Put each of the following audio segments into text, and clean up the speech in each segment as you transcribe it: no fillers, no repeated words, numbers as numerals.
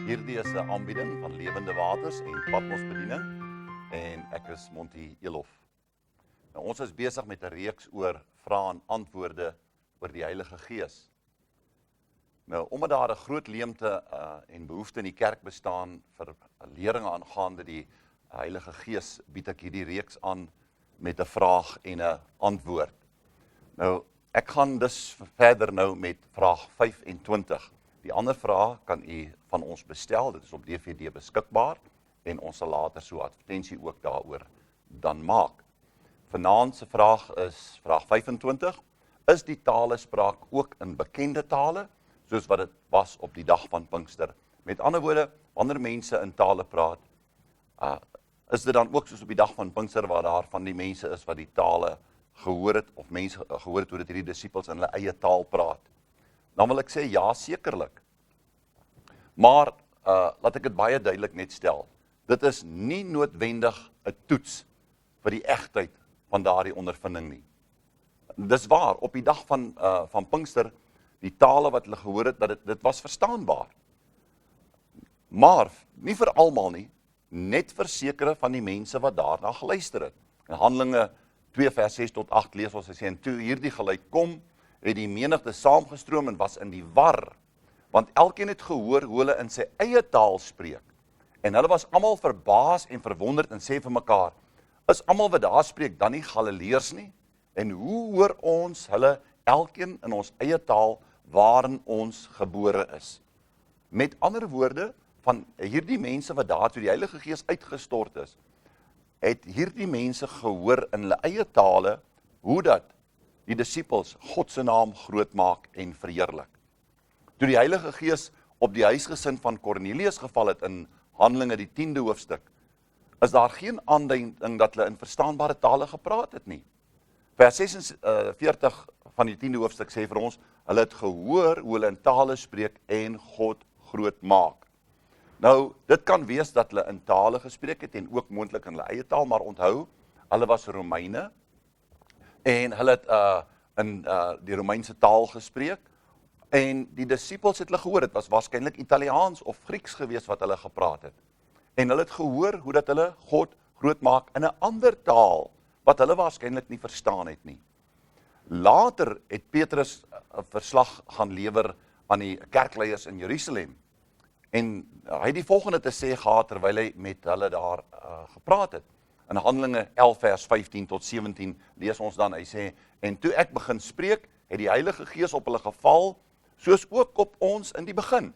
Hierdie is 'n aanbieding van Lewende Waters en Patmos Bediening en ek is Monty Elof. Nou, ons is besig met 'n reeks oor vrae en antwoorde oor die Heilige Gees. Nou, omdat daar 'n groot leemte en behoefte in die kerk bestaan vir lering aangaande die Heilige Gees, bied ek hierdie reeks aan met 'n vraag en 'n antwoord. Nou, ek gaan dus verder nou met vraag 25. Die ander vraag kan u van ons bestel, dit is op DVD beskikbaar en ons sal later so advertensie ook daaroor dan maak. Vanaand se vraag is vraag 25. Is die talespraak ook in bekende tale, soos wat dit was op die dag van Pinkster? Met ander woorde, wanneer mense in tale praat, is dit dan ook soos op die dag van Pinkster, waar daar van die mense is wat die tale gehoor het, of mense gehoor het hoe dit hierdie disippels in hulle eie taal praat? Dan wil ek sê, ja, sekerlik. Maar, laat ek dit baie duidelik net stel, dit is nie noodwendig 'n toets vir die egtheid van daardie ondervinding nie. Dis waar, op die dag van Pinkster, die tale wat hulle gehoor het, dat dit was verstaanbaar. Maar, nie vir almal nie, net vir sekere van die mense wat daarna geluister het. In Handelinge 2 vers 6 tot 8 lees ons, hy sê, en toe hierdie geluid kom, het die menigte saamgestroom en was in die war, want elkeen het gehoor hoe hulle in sy eie taal spreek. En hulle was almal verbaas en verwonderd en sê vir mekaar, is almal wat daar spreek dan nie Galileërs nie? En hoe hoor ons hulle elkeen in ons eie taal waarin ons gebore is? Met ander woorde, van hierdie mense wat daar toe die Heilige Gees uitgestort is, het hierdie mense gehoor in hulle eie tale, hoe dat die disippels God se naam groot maak en verheerlik. Toe die Heilige Gees op die huisgesin van Kornelius geval het in Handelinge die 10de hoofstuk, is daar geen aanduiding dat hulle in verstaanbare tale gepraat het nie. Vers 46 van die 10de hoofstuk sê vir ons, hulle het gehoor hoe hulle in tale spreek en God groot maak. Nou, dit kan wees dat hulle in tale gespreek het en ook moontlik in hulle eie taal, maar onthou, hulle was Romeine en hulle het in die Romeinse taal gespreek en die disippels het hulle gehoor, het was waarskynlik Italiaans of Grieks gewees wat hulle gepraat het. En hulle het gehoor hoe dat hulle God groot maak in 'n ander taal, wat hulle waarskynlik nie verstaan het nie. Later het Petrus 'n verslag gaan lewer aan die kerkleiers in Jerusalem. En hy het die volgende te sê gehad terwyl hy met hulle daar gepraat het. In Handelinge 11 vers 15 tot 17 lees ons dan, hy sê, en toe ek begin spreek, het die Heilige Gees op hulle geval, soos ook op ons in die begin.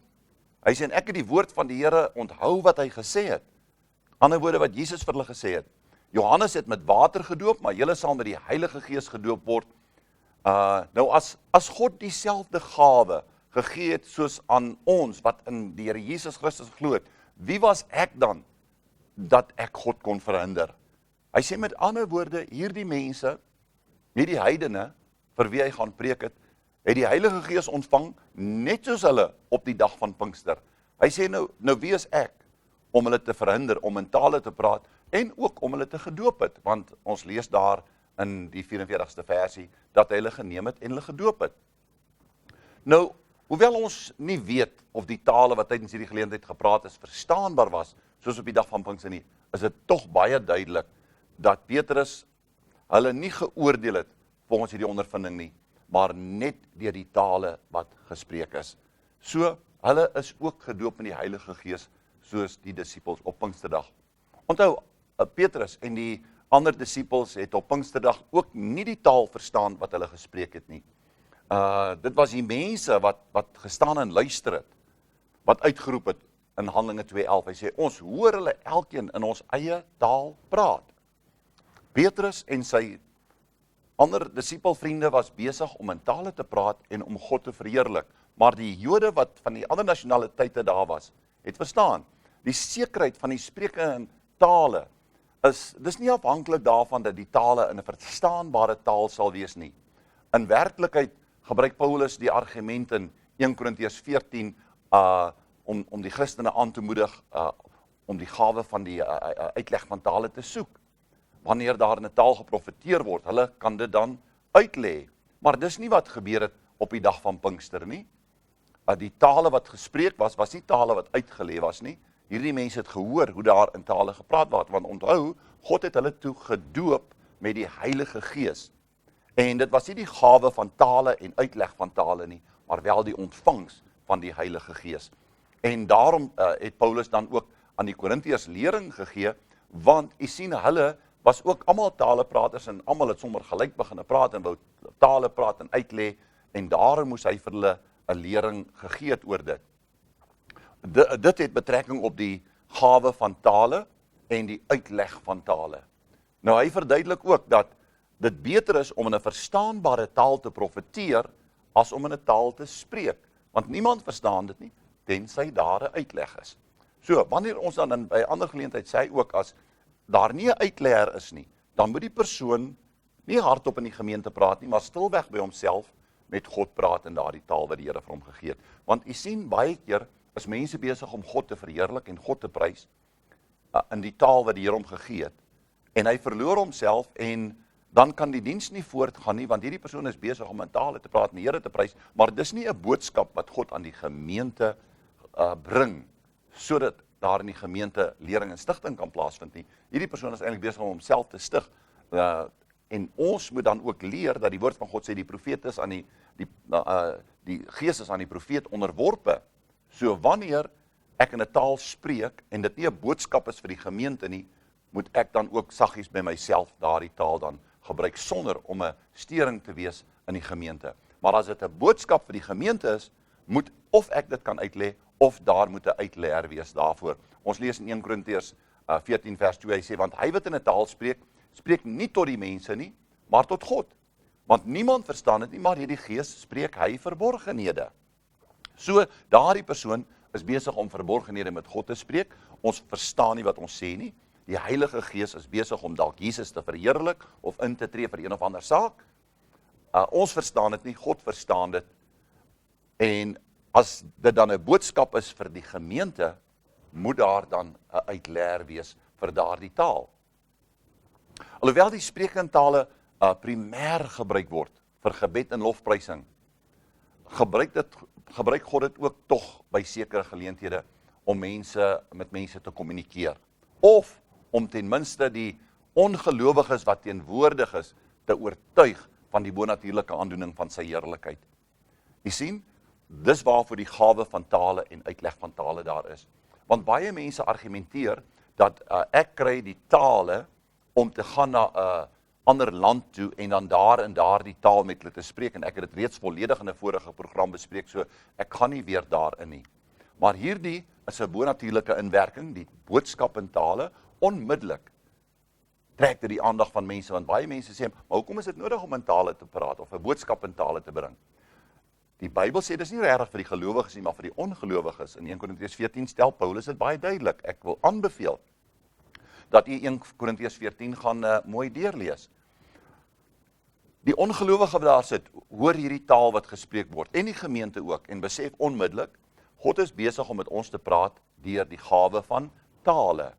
Hy sê, en ek het die woord van die Here onthou wat hy gesê het. Ander woorde wat Jesus vir hulle gesê het. Johannes het met water gedoop, maar julle sal met die Heilige Gees gedoop word. Nou as God dieselfde gawe gegee het soos aan ons, wat in die Here Jesus Christus glo het, wie was ek dan, dat ek God kon verhinder? Hy sê met ander woorde, hierdie mense, hierdie heidene, vir wie hy gaan preek het die Heilige Gees ontvang, net soos hulle op die dag van Pinkster. Hy sê nou wie is ek, om hulle te verhinder, om in tale te praat, en ook om hulle te gedoop het, want ons lees daar in die 44ste versie, dat hy hulle geneem het en hulle gedoop het. Nou, hoewel ons nie weet of die tale wat tydens hierdie geleentheid gepraat is, verstaanbaar was, soos op die dag van Pinkster nie, is dit tog baie duidelik, dat Petrus hulle nie geoordeel het, volgens hierdie ondervinding nie, maar net deur die tale wat gespreek is. So, hulle is ook gedoop in die Heilige Gees, soos die disippels op Pinksterdag. Onthou, Petrus en die ander disippels het op Pinksterdag ook nie die taal verstaan wat hulle gespreek het nie. Dit was die mense wat gestaan en luister het, wat uitgeroep het in Handelinge 2:11. Hy sê, ons hoor hulle elkeen in ons eie taal praat. Petrus en sy ander disipelvriende was besig om in tale te praat en om God te verheerlik. Maar die Jode wat van die ander nasionaliteite daar was, het verstaan, die sekerheid van die spreke in tale dis nie afhanklik daarvan dat die tale in 'n verstaanbare taal sal wees nie. In werklikheid gebruik Paulus die argument in 1 Korintiërs 14 om die Christene aan te moedig om die gawe van die uitleg van tale te soek. wanneer daar in 'n taal geprofeteer word, hulle kan dit dan uitlê. Maar dis nie wat gebeur het op die dag van Pinkster nie. Die tale wat gespreek was nie tale wat uitgelê was nie. Hierdie mense het gehoor hoe daar in tale gepraat word, want onthou, God het hulle toe gedoop met die Heilige Gees. En dit was nie die gawe van tale en uitleg van tale nie, maar wel die ontvangs van die Heilige Gees. En daarom het Paulus dan ook aan die Korintiërs lering gegee, want u sien, hulle was ook almal talepraters en almal het sommer gelyk begin praat en wou tale praat en uitlê, en daarom moes hy vir hulle 'n lering gegee het oor dit. Dit het betrekking op die gawe van tale en die uitleg van tale. Nou hy verduidelik ook dat dit beter is om in 'n verstaanbare taal te profeteer as om in 'n taal te spreek, want niemand verstaan dit nie, tensy daar 'n uitleg is. So, wanneer ons dan by ander geleentheid sê ook, as daar nie 'n uitlegger is nie, dan moet die persoon nie hardop in die gemeente praat nie, maar stilweg by homself met God praat in daardie taal wat die Here vir hom gegee het. Want u sien, baie keer is mense besig om God te verheerlik en God te prys in die taal wat die Here hom gegee het. En hy verloor homself, en dan kan die diens nie voortgaan nie, want hierdie persoon is besig om in tale te praat en die Here te prys, maar dis nie 'n boodskap wat God aan die gemeente bring, sodat daar in die gemeente lering en stigting kan plaasvind nie. Hierdie persoon is eintlik besig om homself te stig. En ons moet dan ook leer dat die woord van God sê die profeet is aan die gees is aan die profeet onderworpe. So wanneer ek in 'n taal spreek en dit nie 'n boodskap is vir die gemeente nie, moet ek dan ook saggies by myself daardie taal dan gebruik sonder om 'n steuring te wees in die gemeente. Maar as dit 'n boodskap vir die gemeente is, moet of ek dit kan uitlê of daar moet 'n uitlegger wees daarvoor. Ons lees in 1 Korintiërs 14 vers 2, hy sê, want hy wat in 'n taal spreek, spreek nie tot die mense nie, maar tot God. Want niemand verstaan dit nie, maar hierdie Gees spreek hy verborgenhede. So, daardie persoon is besig om verborgenhede met God te spreek. Ons verstaan nie wat ons sê nie. Die Heilige Gees is besig om dalk Jesus te verheerlik of in te tree vir een of ander saak. Ons verstaan dit nie, God verstaan dit. En as dit dan 'n boodskap is vir die gemeente, moet daar dan 'n uitlegger wees vir daardie taal. Alhoewel die spreek in tale primêr gebruik word vir gebed en lofprysing, gebruik God dit ook tog by sekere geleenthede om met mense te kommunikeer, of om ten minste die ongelowiges wat teenwoordig is, te oortuig van die bonatuurlike aandoening van sy heerlikheid. U sien, dis waarvoor die gawe van tale en uitleg van tale daar is. Want baie mense argumenteer dat ek kry die tale om te gaan na 'n ander land toe en dan daar in daardie taal met hulle te spreek, en ek het dit reeds volledig in 'n vorige program bespreek, so ek gaan nie weer daarin nie. Maar hierdie is 'n bonatuurlike inwerking, die boodskap in tale, onmiddellik trek dit die aandag van mense, want baie mense sê, maar hoekom is dit nodig om in tale te praat, of 'n boodskap in tale te bring? Die Bybel sê, dis nie regtig vir die gelowiges nie, maar vir die ongelowiges. In 1 Korintiërs 14 stel Paulus dit baie duidelik. Ek wil aanbeveel dat jy 1 Korintiërs 14 gaan mooi deurlees. Die ongelowige wat daar sit, hoor hierdie taal wat gespreek word, en die gemeente ook, en besef onmiddellik, God is besig om met ons te praat deur die gawe van tale.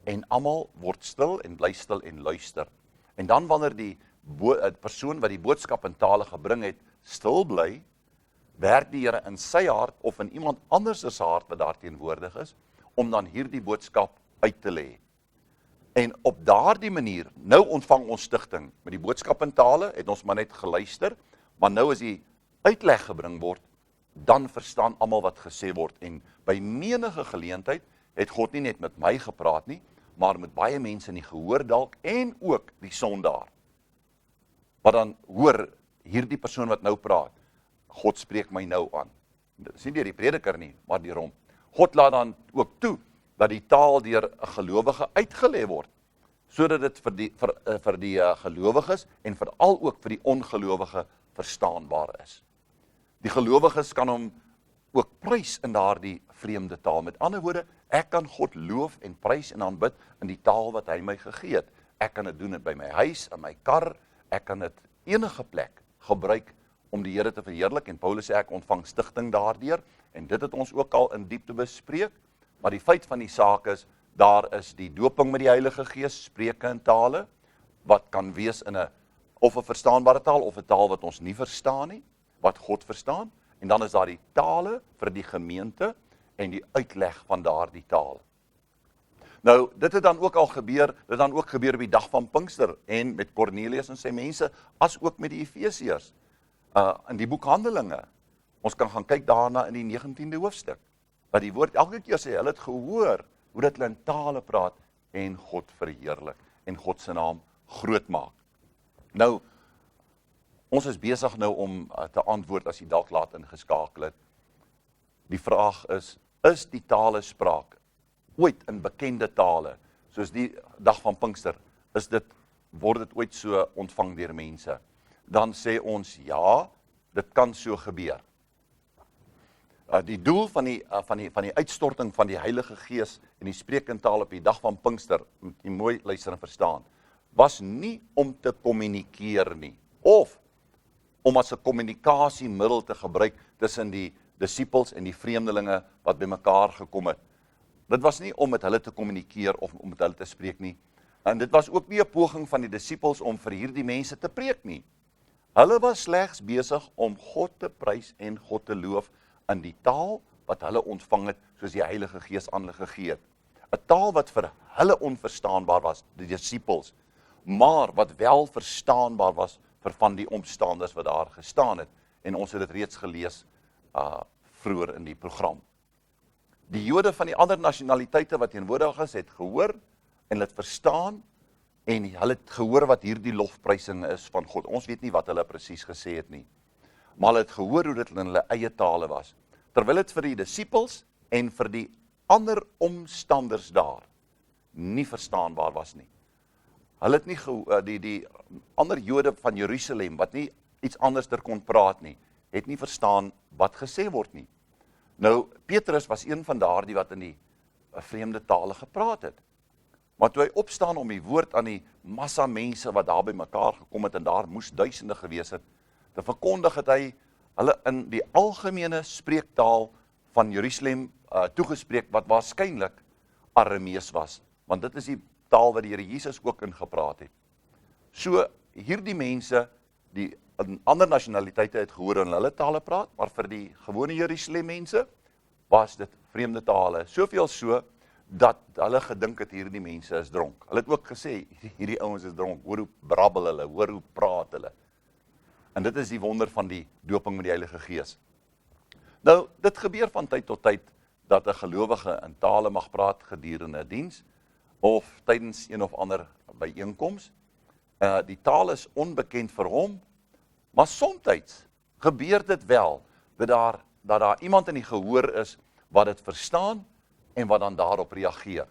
En almal word stil en bly stil en luister. En dan wanneer die persoon wat die boodskap in tale gebring het, stil bly, werk die Here in sy hart of in iemand anders se hart wat daar teenwoordig is, om dan hierdie boodskap uit te lê. En op daardie manier, nou ontvang ons stigting. Met die boodskap in tale het ons maar net geluister, maar nou as die uitleg gebring word, dan verstaan almal wat gesê word. En by menige geleentheid het God nie net met my gepraat nie, maar met baie mense in die gehoor dalk, en ook die sondaar. Wat dan hoor, hierdie persoon wat nou praat, God spreek my nou aan. Dit is nie deur die prediker nie, maar deur hom. God laat dan ook toe, dat die taal deur 'n gelowige uitgelê word, sodat dit vir die gelowiges en veral ook vir die ongelowige verstaanbaar is. Die gelowiges kan hom ook prys in daardie vreemde taal. Met ander woorde, ek kan God loof en prys en aanbid in die taal wat hy my gegee het. Ek kan dit doen by my huis, in my kar, ek kan dit enige plek gebruik om die Here te verheerlik, en Paulus sê ek ontvang stigting daardeur, en dit het ons ook al in diepte bespreek. Maar die feit van die saak is, daar is die doping met die Heilige Gees, spreuke in tale, wat kan wees in of 'n verstaanbare taal, of 'n taal wat ons nie verstaan nie, wat God verstaan, en dan is daar die tale vir die gemeente, en die uitleg van daardie taal. Nou, dit het dan ook al gebeur, op die dag van Pinkster, en met Cornelius en sy mense, as ook met die Efesiërs, in die boek Handelinge. Ons kan gaan kyk daarna in die 19de hoofstuk, dat die woord elke keer sê, hulle het gehoor, hoe dat hulle in tale praat, en God verheerlik, en God se naam groot maak. Nou, ons is besig nou om te antwoord, as jy dalk laat ingeskakel het. Die vraag is die tale spraak ooit in bekende tale, soos die dag van Pinkster, word dit ooit so ontvang deur mense? Dan sê ons, ja, dit kan so gebeur. Die doel van die uitstorting van die Heilige Gees en die spreekentaal op die dag van Pinkster, moet jy mooi luister en verstaan, was nie om te kommunikeer nie, of om as 'n kommunikasiemiddel te gebruik tussen die disippels en die vreemdelinge wat by mekaar gekom het. Dit was nie om met hulle te kommunikeer of om met hulle te spreek nie. En dit was ook nie 'n poging van die disippels om vir hierdie mense te preek nie. Hulle was slegs besig om God te prys en God te loof in die taal wat hulle ontvang het, soos die Heilige Gees aan hulle gegee het. 'n Taal wat vir hulle onverstaanbaar was, die disippels, maar wat wel verstaanbaar was vir van die omstanders wat daar gestaan het. En ons het dit reeds gelees vroeër in die program. Die Jode van die ander nasionaliteite wat teenwoordig is, het gehoor en het verstaan, en hulle het gehoor wat hierdie lofprysing is van God. Ons weet nie wat hulle presies gesê het nie, maar hulle het gehoor hoe dit in hulle eie tale was, terwyl het vir die disippels en vir die ander omstanders daar nie verstaanbaar was nie. Hulle het nie die ander Jode van Jerusalem, wat nie iets anders kon praat nie, het nie verstaan wat gesê word nie. Nou, Petrus was een van daardie wat in die vreemde tale gepraat het. Maar toe hy opstaan om die woord aan die massa mense wat daar by mekaar gekom het, en daar moes duisende gewees het, te verkondig het hy hulle in die algemene spreektaal van Jerusalem toegespreek, wat waarskynlik Aramees was, want dit is die taal wat die Here Jesus ook ingepraat het. So, hierdie mense, die in ander nasionaliteite het gehoor in hulle tale praat, maar vir die gewone Jerusalem mense, was dit vreemde tale, soveel so, dat hulle gedink het hierdie mense is dronk. Hulle het ook gesê, hierdie ouens is dronk, hoor hoe brabbel hulle, hoor hoe praat hulle. En dit is die wonder van die doping met die Heilige Gees. Nou, dit gebeur van tyd tot tyd, dat 'n gelowige in tale mag praat gedurende 'n diens, of tydens een of ander byeenkoms. Die taal is onbekend vir hom, maar soms gebeur dit wel, dat daar iemand in die gehoor is, wat dit verstaan, en wat dan daarop reageer.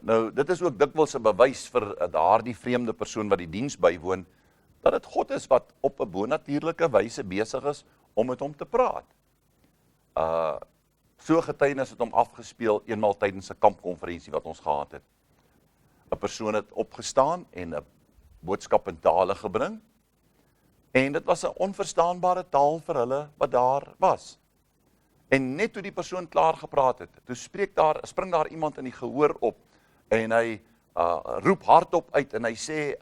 Nou, dit is ook dikwels 'n bewys vir daardie vreemde persoon wat die diens bywoon, dat dit God is wat op 'n bonatuurlike wyse besig is om met hom te praat. So getuienis het hom afgespeel eenmaal tydens 'n kampkonferensie wat ons gehad het. 'n Persoon het opgestaan en 'n boodskap in tale gebring, en dit was 'n onverstaanbare taal vir hulle wat daar was. En net toe die persoon klaar gepraat het, toe spring daar iemand in die gehoor op, en hy roep hardop uit, en hy sê,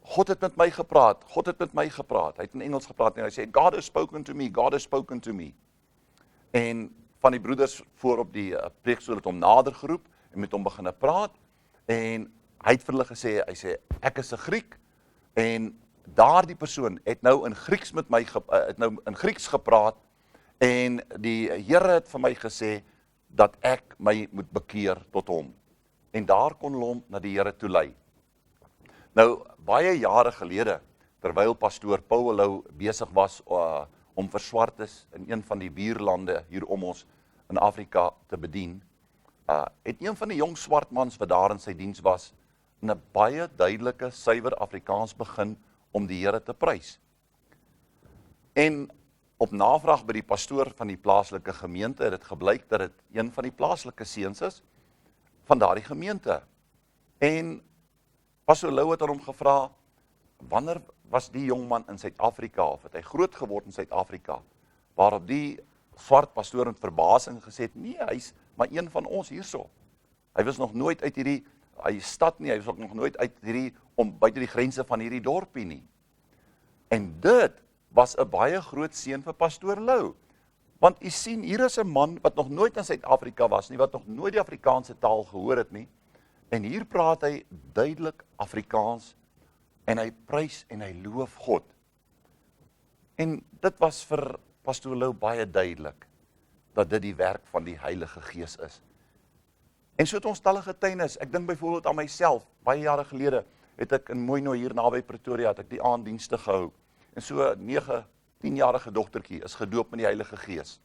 God het met my gepraat, God het met my gepraat. Hy het in Engels gepraat, en hy sê, God has spoken to me, God has spoken to me. En van die broeders voor op die preekstoel het hom nader geroep, en met hom begin praat, en hy het vir hulle gesê, hy sê, ek is 'n Griek, en daardie persoon het nou in Grieks met my, in Grieks gepraat, en die Here het vir my gesê, dat ek my moet bekeer tot hom. En daar kon hulle hom na die Here toe lei. Nou, baie jare gelede, terwyl pastoor Paulo besig was om vir swartes in een van die buurlande hier om ons in Afrika te bedien, het een van die jong swartmans wat daar in sy diens was, in 'n baie duidelike, suiwer Afrikaans begin om die Here te prys. En op navraag by die pastoor van die plaaslike gemeente het dit gebleik dat dit een van die plaaslike seuns is van daardie gemeente. En pastoor Lou het aan hom gevra, wanneer was die jongman in Suid-Afrika, of het hy groot geword in Suid-Afrika, waarop die swart pastoor in verbasing gesê het, nee, hy's maar een van ons hierso. Hy was nog nooit uit hierdie hy stad nie, hy was ook nog nooit buite die grense van hierdie dorpie nie. En dit was 'n baie groot seën vir pastoor Lou. Want u sien, hier is 'n man wat nog nooit in Suid-Afrika was nie, wat nog nooit die Afrikaanse taal gehoor het nie, en hier praat hy duidelik Afrikaans, en hy prys en hy loof God. En dit was vir pastoor Lou baie duidelik, dat dit die werk van die Heilige Gees is. En so het ons talle getuienis. Ek dink byvoorbeeld aan myself, baie jare gelede, het ek in Mooinooi hier naby Pretoria, het ek die aanddienste gehou. En so 9-10-jarige dogtertjie is gedoop met die Heilige Gees.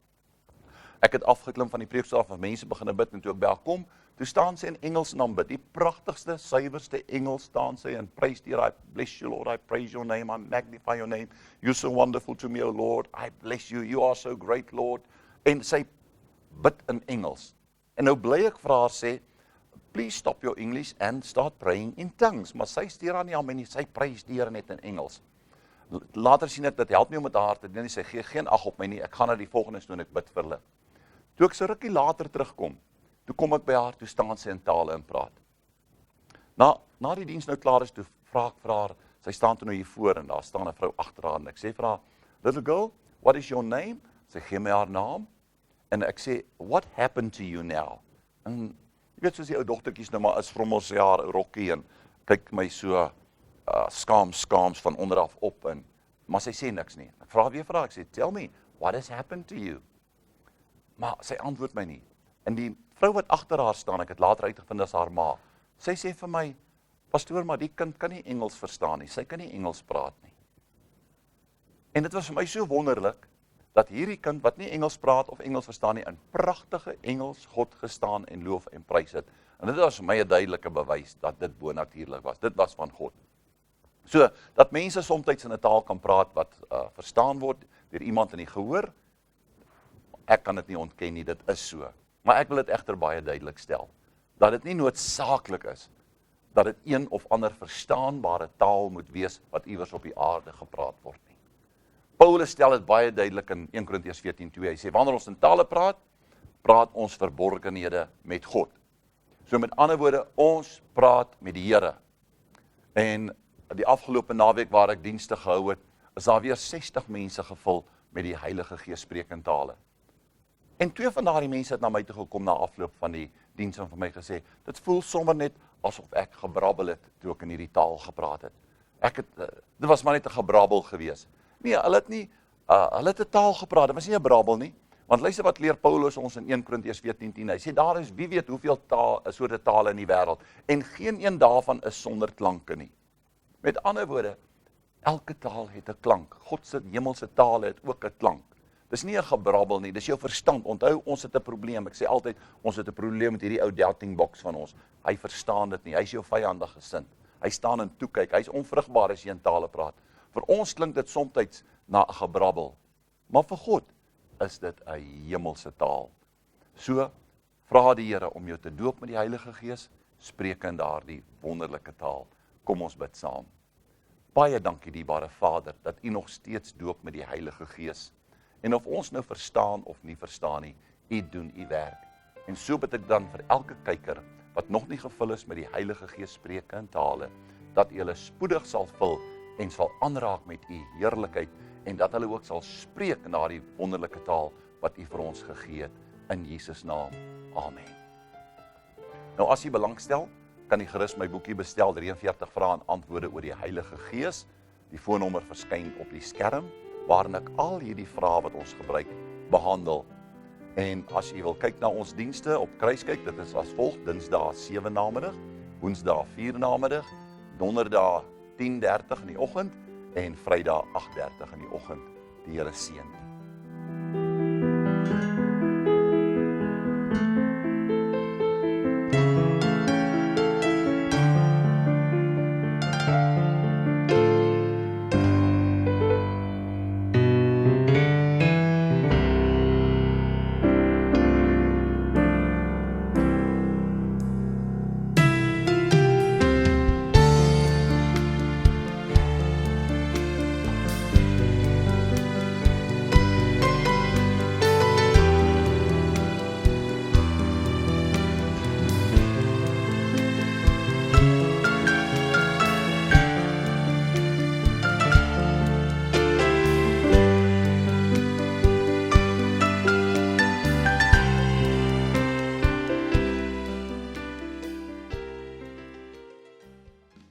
Ek het afgeklim van die preekstoel af, mense begin bid, en toe ek by haar kom, toe staan sy in Engels en dan bid, die pragtigste, suiwerste Engels staan sy, en prys die Here, I bless you Lord, I praise your name, I magnify your name, you're so wonderful to me, O Lord, I bless you, you are so great Lord, en sy bid in Engels. En nou bly ek vir haar sê, please stop your English and start praying in tongues, maar sy stuur haar nie aan my nie, sy prys die Here net in Engels. Later sien ek, dit help nie om met haar te doen, sy gee geen ag op my nie, ek gaan na die volgende toe en ek bid vir hulle. Toe ek so rukkie later terugkom, toe kom ek by haar, toe staan sy in tale en praat. Na die diens nou klaar is, toe vra ek vir haar, sy staan toe nou hier voor, en daar staan 'n vrou agter haar, en ek sê vir haar, little girl, what is your name? Sy gee my haar naam, en ek sê, what happened to you now? En jy weet soos die ou dogtertjies nou maar is, vrommel sy haar rokkie, en kyk my so skaams van onderaf op, maar sy sê niks nie. Ek vra weer vir haar, ek sê, tell me, what has happened to you? Maar sy antwoord my nie. En die vrou wat agter haar staan, ek het later uitgevind as haar ma, sy sê vir my, pastoor, maar die kind kan nie Engels verstaan nie, sy kan nie Engels praat nie. En dit was vir my so wonderlik, dat hierdie kind wat nie Engels praat of Engels verstaan nie, in pragtige Engels God gestaan en loof en prys het. En dit was vir my 'n duidelike bewys, dat dit bonatuurlik was, dit was van God. So, dat mense soms in 'n taal kan praat wat verstaan word deur iemand in die gehoor, ek kan dit nie ontken nie, dit is so. Maar ek wil dit egter baie duidelik stel, dat dit nie noodsaaklik is, dat dit een of ander verstaanbare taal moet wees, wat iewers op die aarde gepraat word nie. Paulus stel dit baie duidelik in 1 Korintiërs 14:2, hy sê, wanneer ons in tale praat, praat ons verborgenhede met God. So met ander woorde, ons praat met die Here. En die afgelope naweek waar ek dienste gehou het, is daar weer 60 mense gevul met die Heilige Gees spreek in tale. En 2 van daardie mense het na my toe gekom na afloop van die diens en vir my gesê, dit voel sommer net asof ek gebrabbel het toe ek in hierdie taal gepraat het. Dit was maar net 'n gebrabbel gewees. Nee, hulle het 'n taal gepraat, dit was nie 'n brabbel nie. Want luister wat leer Paulus ons in 1 Korintiërs 14:10. Hy sê daar is wie weet hoeveel soorte tale in die wêreld en geen een daarvan is sonder klanke nie. Met ander woorde, elke taal het 'n klank. God se hemelse tale het ook 'n klank. Dis nie 'n gebrabbel nie, dis jou verstand. Onthou, ons het 'n probleem. Ek sê altyd, ons het 'n probleem met hierdie ou doubting box van ons. Hy verstaan dit nie. Hy's jou vyyandig gesind. Hy staan en toe kyk. Hy's onvrugbaar as jy in tale praat. Vir ons klink dit soms na 'n gebrabbel. Maar vir God is dit 'n hemelse taal. So vra die Here om jou te doop met die Heilige Gees, spreek in daardie wonderlike taal. Kom ons bid saam. Baie dankie, dierbare Vader, dat U nog steeds doop met die Heilige Gees. En of ons nou verstaan of nie verstaan nie, U doen U werk. En so bid ek dan vir elke kyker wat nog nie gevul is met die Heilige Gees spreke in tale, dat U hulle spoedig sal vul en sal aanraak met U heerlikheid en dat hulle ook sal spreek in daardie wonderlike taal wat U vir ons gegee het in Jesus naam. Amen. Nou as jy belangstel, kan jy gerus my boekie bestel, 43 vrae en antwoorde oor die Heilige Gees. Die foonnommer verskyn op die skerm, waarin ek al hierdie vrae wat ons gebruik behandel. En as jy wil kyk na ons dienste op Kruiskyk, dit is as volg: Dinsdae 7 namiddag, Woensdae 4 namiddag, Donderdae 10:30 in die oggend en Vrydag 8:30 in die oggend. Die Here seën.